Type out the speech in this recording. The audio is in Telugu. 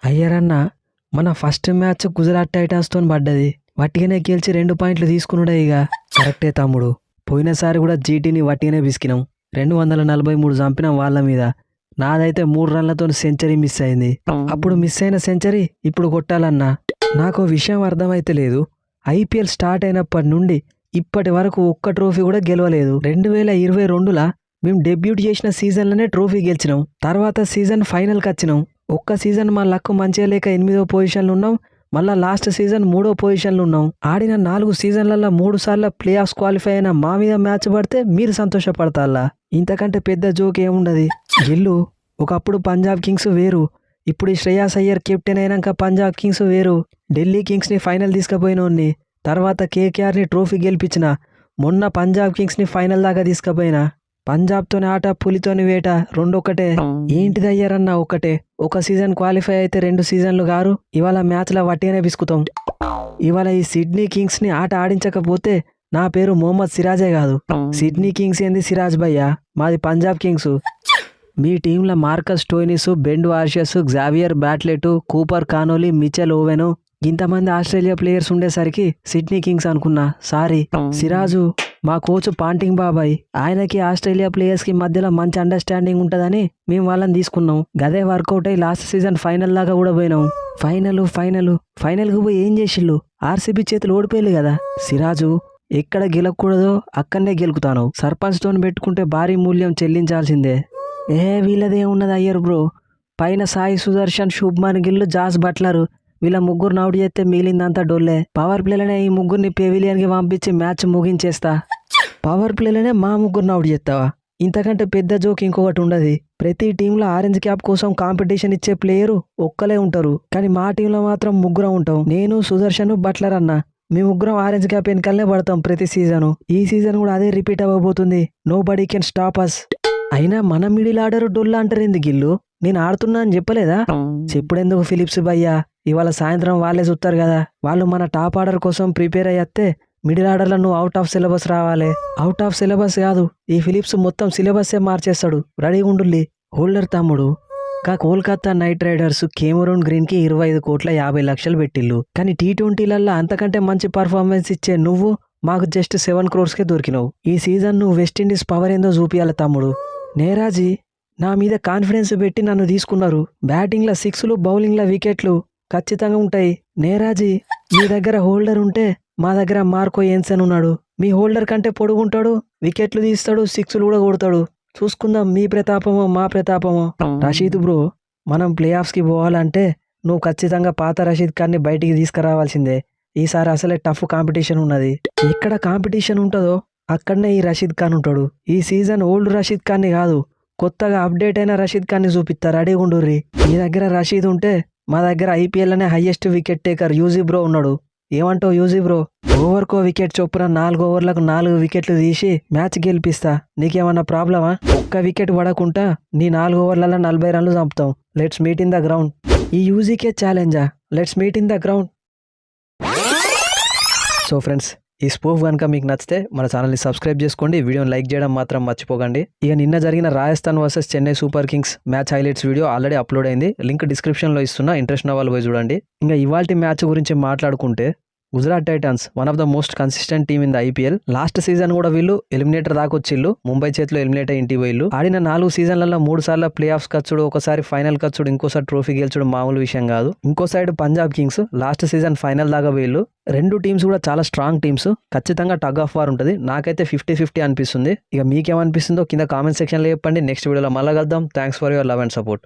అయ్యరన్న మన ఫస్ట్ మ్యాచ్ గుజరాత్ టైటాన్స్తో పడ్డది. వట్టిగానే గెలిచి 2 పాయింట్లు తీసుకున్నాడే. ఇక కరెక్టే తమ్ముడు, పోయినసారి కూడా జీటీని వట్టిగానే పిసికినాం. 243 చంపినాం వాళ్ళ మీద. నాదైతే 3 రన్లతో సెంచరీ మిస్ అయింది. అప్పుడు మిస్ అయిన సెంచరీ ఇప్పుడు కొట్టాలన్నా. నాకు విషయం అర్థమైతే లేదు, ఐపీఎల్ స్టార్ట్ అయినప్పటి నుండి ఇప్పటి వరకు ఒక్క ట్రోఫీ కూడా గెలవలేదు. 2022లా మేము డెబ్యూట్ చేసిన సీజన్లోనే ట్రోఫీ గెలిచినాం. తర్వాత సీజన్ ఫైనల్కి వచ్చినాం. ఒక్క సీజన్ మా లక్ మంచిగా లేక 8వ పొజిషన్లో ఉన్నాం. మళ్ళా లాస్ట్ సీజన్ 3వ పొజిషన్లో ఉన్నాం. ఆడిన 4 సీజన్లలో 3 సార్లు ప్లే ఆఫ్స్ క్వాలిఫై అయిన మా మీద మ్యాచ్ పడితే మీరు సంతోషపడతారా? ఇంతకంటే పెద్ద జోక్ ఏముండదు. గిల్లు ఒకప్పుడు పంజాబ్ కింగ్స్ వేరు, ఇప్పుడు ఈ శ్రేయాస్ అయ్యర్ కెప్టెన్ అయినాక పంజాబ్ కింగ్స్ వేరు. ఢిల్లీ కింగ్స్ని ఫైనల్ తీసుకుపోయినోన్ని, తర్వాత కేకేఆర్ని ట్రోఫీ గెలిపించిన, మొన్న పంజాబ్ కింగ్స్ని ఫైనల్ దాకా తీసుకుపోయినా. పంజాబ్తోని ఆట పులితోని వేట రెండొక్కటే. ఏంటిది అయ్యారన్న ఒకటే? ఒక సీజన్ క్వాలిఫై అయితే 2 సీజన్లు గారు. ఇవాళ మ్యాచ్లో వట్టిగానే బిసుకుతాం. ఇవాళ ఈ సిడ్నీ కింగ్స్ని ఆట ఆడించకపోతే నా పేరు మొహమ్మద్ సిరాజే కాదు. సిడ్నీ కింగ్స్ ఏంది సిరాజ్ భయ్యా, మాది పంజాబ్ కింగ్స్. మీ టీంలో Marcus Stoinis, Ben Dwarshuis, Xavier Bartlett, Cooper Connolly, Mitchell Owen ఇంతమంది ఆస్ట్రేలియా ప్లేయర్స్ ఉండేసరికి సిడ్నీ కింగ్స్ అనుకున్నా. సారీ సిరాజు, మా కోచ్ పాంటింగ్ బాబాయ్, ఆయనకి ఆస్ట్రేలియా ప్లేయర్స్కి మధ్యలో మంచి అండర్స్టాండింగ్ ఉంటుందని మేము వాళ్ళని తీసుకున్నాం. గదే వర్కౌట్ అయ్యి లాస్ట్ సీజన్ ఫైనల్ దాకా కూడా పోయినాం. ఫైనల్కి పోయి ఏం చేసిళ్ళు? ఆర్సీబీ చేతులు ఓడిపోయారు కదా. సిరాజు, ఎక్కడ గెలకూడదో అక్కడనే గెలుకుతాను. సర్పంచ్తో పెట్టుకుంటే భారీ మూల్యం చెల్లించాల్సిందే. వీళ్ళదే ఉన్నది అయ్యర్ బ్రో. పైన సాయి సుదర్శన్, శుభ్మన్ గిల్, జాస్ బట్లర్ వీళ్ళ ముగ్గురు అవుట్ చేస్తే మిగిలిందంతా డొల్లే. పవర్ ప్లేలోనే ఈ ముగ్గురిని పెవిలియన్కి పంపించి మ్యాచ్ ముగించేస్తా. పవర్ ప్లేలోనే మా ముగ్గురిని అవుట్ చేస్తావా? ఇంతకంటే పెద్ద జోక్ ఇంకొకటి ఉండదు. ప్రతి టీంలో ఆరెంజ్ క్యాప్ కోసం కాంపిటీషన్ ఇచ్చే ప్లేయరు ఒక్కలే ఉంటారు, కానీ మా టీంలో మాత్రం ముగ్గురం ఉంటాం. నేను, సుదర్శన్, బట్లర్ అన్న, మీ ముగ్గురం ఆరెంజ్ క్యాప్ వెనకాలనే పడతాం ప్రతి సీజను. ఈ సీజన్ కూడా అదే రిపీట్ అవ్వబోతుంది. Nobody can stop us. అయినా మన మిడిల్ ఆర్డర్ డొల్లా అంటారు ఎందుకు గిల్లు? నేను ఆడుతున్నా అని చెప్పలేదా? చెప్పుడెందుకు ఫిలిప్స్ భయ్యా, ఇవాళ సాయంత్రం వాళ్ళే చూస్తారు కదా. వాళ్ళు మన టాప్ ఆర్డర్ కోసం ప్రిపేర్ అయ్యేస్తే మిడిల్ ఆర్డర్లో నువ్వు అవుట్ ఆఫ్ సిలబస్ రావాలి. అవుట్ ఆఫ్ సిలబస్ కాదు, ఈ ఫిలిప్స్ మొత్తం సిలబస్సే మార్చేస్తాడు. రెడీగా ఉండుల్లి. హోల్డర్ తమ్ముడు, కోల్కతా నైట్ రైడర్స్ కేమరూన్ గ్రీన్కి 25,50,00,000 పెట్టిల్లు. కానీ T20లలో అంతకంటే మంచి పర్ఫార్మెన్స్ ఇచ్చే నువ్వు మాకు జస్ట్ 7 crores దొరికినావు. ఈ సీజన్ నువ్వు వెస్టిండీస్ పవర్ ఏందో చూపియాలి తమ్ముడు. నేరాజీ, నా మీద కాన్ఫిడెన్స్ పెట్టి నన్ను తీసుకున్నారు. బ్యాటింగ్లో 6లు, బౌలింగ్లో వికెట్లు ఖచ్చితంగా ఉంటాయి. నేరాజీ, మీ దగ్గర హోల్డర్ ఉంటే మా దగ్గర మార్కో ఎన్సన్ ఉన్నాడు. మీ హోల్డర్ కంటే పొడుగుంటాడు, వికెట్లు తీస్తాడు, 6లు కూడా కొడతాడు. చూసుకుందాం మీ ప్రతాపమో మా ప్రతాపమో. రషీద్ బ్రో, మనం ప్లే ఆఫ్స్కి పోవాలంటే నువ్వు ఖచ్చితంగా పాత రషీద్ ఖాన్ని బయటికి తీసుకురావాల్సిందే. ఈసారి అసలే టఫ్ కాంపిటీషన్ ఉన్నది. ఎక్కడ కాంపిటీషన్ ఉంటుందో అక్కడనే ఈ రషీద్ ఖాన్ ఉంటాడు. ఈ సీజన్ ఓల్డ్ రషీద్ ఖాన్ని కాదు, కొత్తగా అప్డేట్ అయిన రషీద్ ఖాన్ని చూపిస్తారు. రెడీ ఉండుర్రి. మీ దగ్గర రషీద్ ఉంటే మా దగ్గర ఐపీఎల్లోనే highest wicket taker Yuzi bro ఉన్నాడు. ఏమంటావు యూజీ బ్రో? ఓవర్కో వికెట్ చొప్పున 4 ఓవర్లకు 4 వికెట్లు తీసి మ్యాచ్ గెలిపిస్తా. నీకేమన్నా ప్రాబ్లమా? ఒక్క వికెట్ పడకుండా నీ 4 ఓవర్లలో 40 రన్లు చంపుతాం. Let's meet in the ground. ఈ యూజీకే ఛాలెంజా? Let's meet in the ground. So friends, ఈ స్పూఫ్ కనుక మీకు నచ్చితే మన ఛానల్ని సబ్స్క్రైబ్ చేసుకోండి. వీడియోని లైక్ చేయడం మాత్రం మర్చిపోకండి. ఇక నిన్న జరిగిన Rajasthan versus Chennai super Kings match highlights video already upload అయింది. లింక్ డిస్క్రిప్షన్లో ఇస్తున్నా, ఇంట్రెస్ట్ ఉన్న వాళ్ళు పోయి చూడండి. ఇంకా ఇవాల్టి మ్యాచ్ గురించి మాట్లాడుకుంటే, Gujarat Titans one of the most consistent team in the IPL. Last season కూడా వీళ్ళు ఎలిమినేటర్ దాకా వచ్చిళ్ళు. ముంబై చేతిలో ఎలిమినేట్ అయ్యి ఇంటికి పోయిళ్ళు. ఆడిన 4 సీజన్లలో 3 సార్లు ప్లే ఆఫ్స్ కచ్చుడు, ఒకసారి ఫైనల్ కచ్చుడు, ఇంకోసారి ట్రోఫీ గెలుచుడు మామూలు విషయం కాదు. ఇంకో side Punjab Kings last season final దాకా పోయిళ్ళు. 2 టీమ్స్ కూడా చాలా స్ట్రాంగ్ టీమ్స్. ఖచ్చితంగా టగ్ ఆఫ్ వార్ ఉంటుంది. నాకైతే 50-50 అనిపిస్తుంది. ఇక మీకేమనిపిస్తుందో కింద కామెంట్ సెక్షన్లో చెప్పండి. నెక్స్ట్ వీడియోలో మళ్ళీ కలుద్దాం. Thanks for your love and support.